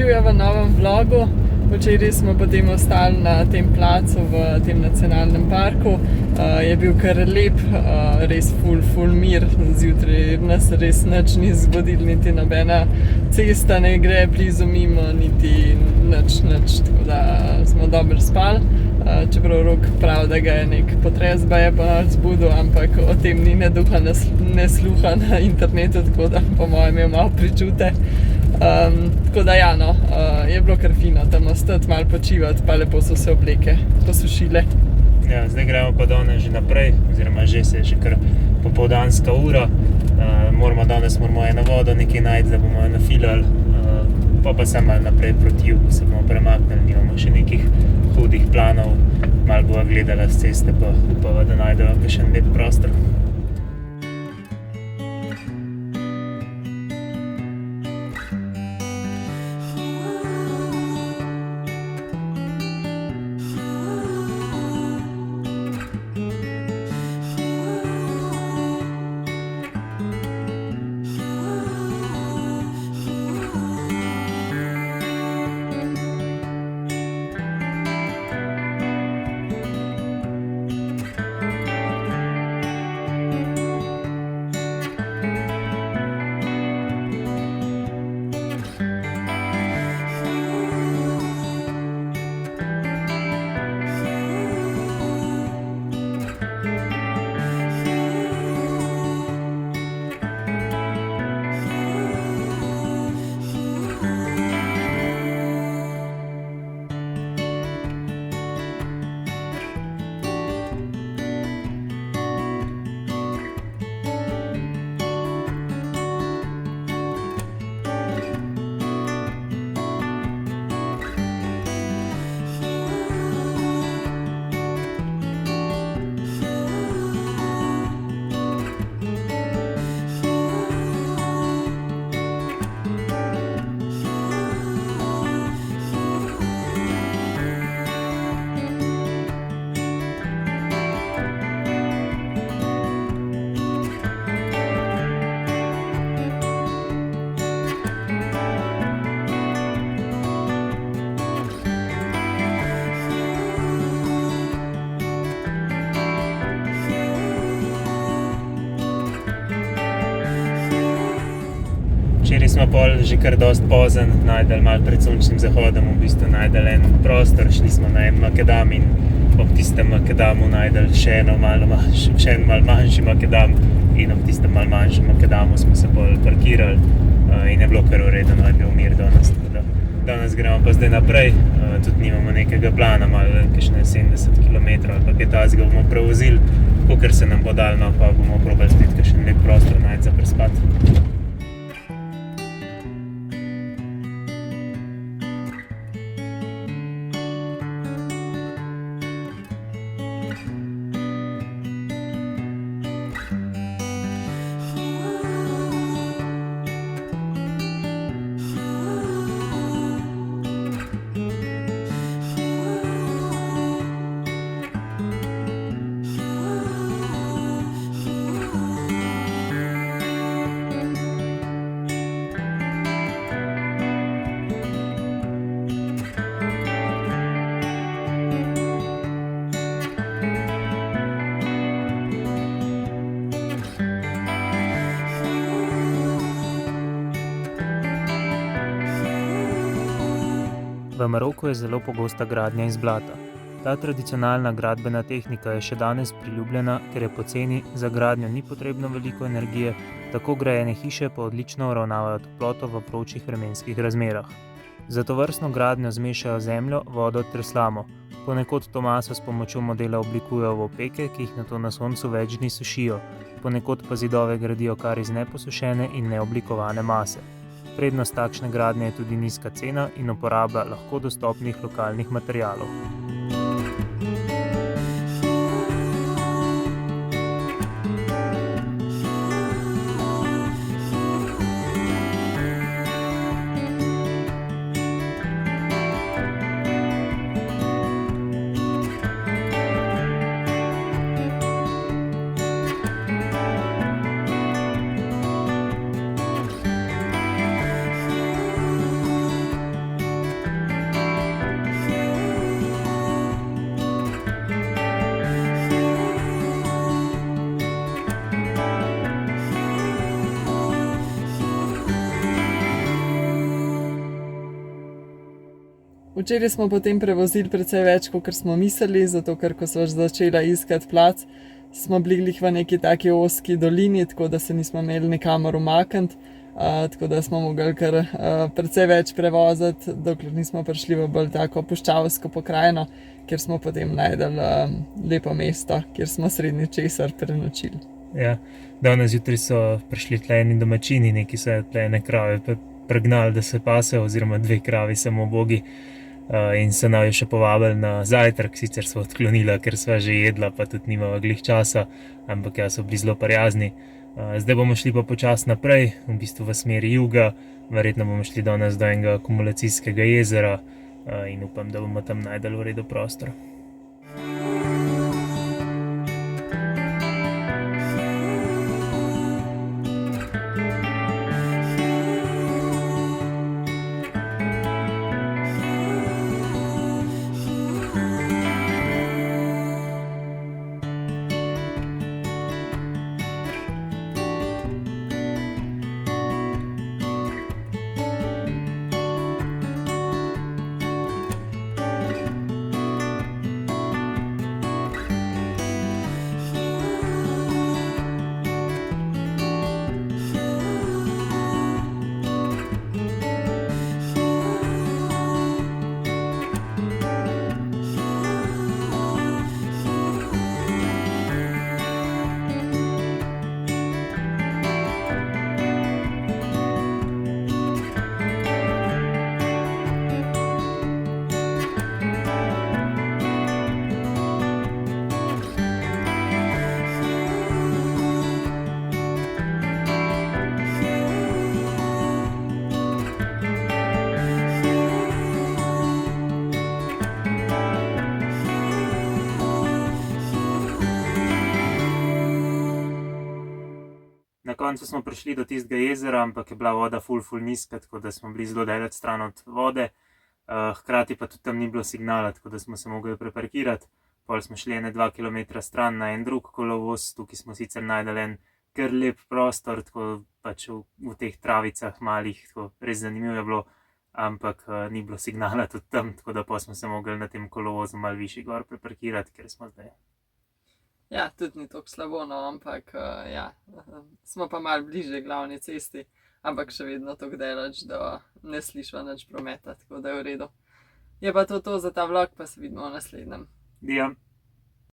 živijo v novem vlogu. Včeraj smo potem ostali na tem placu v tem nacionalnem parku. Je bil kar lep, res ful mir. Zjutraj nas res nič ni zbudil, niti nobena cesta ne gre blizu mimo, niti nič, tako da smo dobro spali. Čeprav Rok pravi, da ga je nek potres baje ponoči zbudil, ampak o tem ni ne duha ne sluha na internetu, tako da po mojem je malo pričute. Tako da ja, no, je bilo kar fino tam ostati, malo počivati, pa lepo so se obleke posušile. Ja, zdaj gremo pa danes že naprej, oziroma že se je že kar popoldanska ura. Danes moramo eno vodo nekaj najti, da bomo jo nafilali, pa sem malo naprej proti jugu se bomo premaknili, nimamo še nekih hudih planov, malo bova gledala z ceste, pa upava, da najdeva kakšen lep prostor. Včeraj smo pol že kar dosti pozen najdeli, malo pred sončnim zahodom v bistvu najdeli en prostor, šli smo na en makadam in ob tistem makadamu najdeli še en malo manjši makadam in ob tistem malo manjšem makadamu smo se pol parkirali in je bilo kar v redu, no je bil mir danes. Danes gremo pa zdaj naprej, tudi nimamo nekega plana, malo kakšne 70 km ali pa kaj tazga bomo prevozili, kakor se nam bo dal, no pa bomo probali spet kakšen lep prostor najti za prespati. V Maroku je zelo pogosta gradnja iz blata. Ta tradicionalna gradbena tehnika je še danes priljubljena, ker je poceni, za gradnjo ni potrebno veliko energije, tako grajene hiše pa odlično uravnavajo toploto v vročih vremenskih razmerah. Za tovrstno gradnjo zmešajo zemljo, vodo ter slamo. Ponekod to maso s pomočjo modela oblikujejo v opeke, ki jih nato na soncu več dni sušijo, ponekod pa zidove gradijo kar iz neposušene in neoblikovane mase. Prednost takšne gradnje je tudi nizka cena in uporaba lahko dostopnih lokalnih materialov. Včeraj smo potem prevozili precej več, kot smo mislili, zato ker ko smo začela iskati plac, smo bili glih v neki taki ozki dolini, tako da se nismo imeli nikamor umakniti, tako da smo mogli kar precej več prevoziti, dokler nismo prišli v bolj tako puščavsko pokrajino, kjer smo potem najdel lepo mesto, kjer smo sredi česar prenočili. Ja, danes zjutraj so prišli tle eni domačini, neki so tle ene krave pregnali, da se pasejo, oziroma 2 kravi samo ubogi. In so naju še povabili na zajtrk, sicer so odklonila, ker sva že jedla, pa tudi nimava glih časa, ampak ja, so bili zelo prijazni. Zdaj bomo šli pa počasi naprej, v bistvu v smeri juga, verjetno bomo šli danes do enega akumulacijskega jezera in upam, da bomo tam najdeli v redu prostor. Na koncu smo prišli do tistega jezera, ampak je bila voda ful nizka, tako da smo bili zelo daleč stran od vode. Hkrati pa tudi tam ni bilo signala, tako da smo se mogli preparkirati. Pol smo šli 2 kilometra stran na en drug kolovoz, tukaj smo sicer najdeli en kar lep prostor, tako pač v teh travicah malih, tako res zanimivo je bilo, ampak ni bilo signala tudi tam, tako da pa smo se mogli na tem kolovozu malo višji gor preparkirati, ker smo zdaj. Ja, tudi ni tako slabo, no, ampak ja, smo pa malo bliže glavni cesti, ampak še vedno tako daleč, da ne slišva nič prometa, tako da je v redu. Je pa to za ta vlog, pa se vidimo v naslednjem. Ja.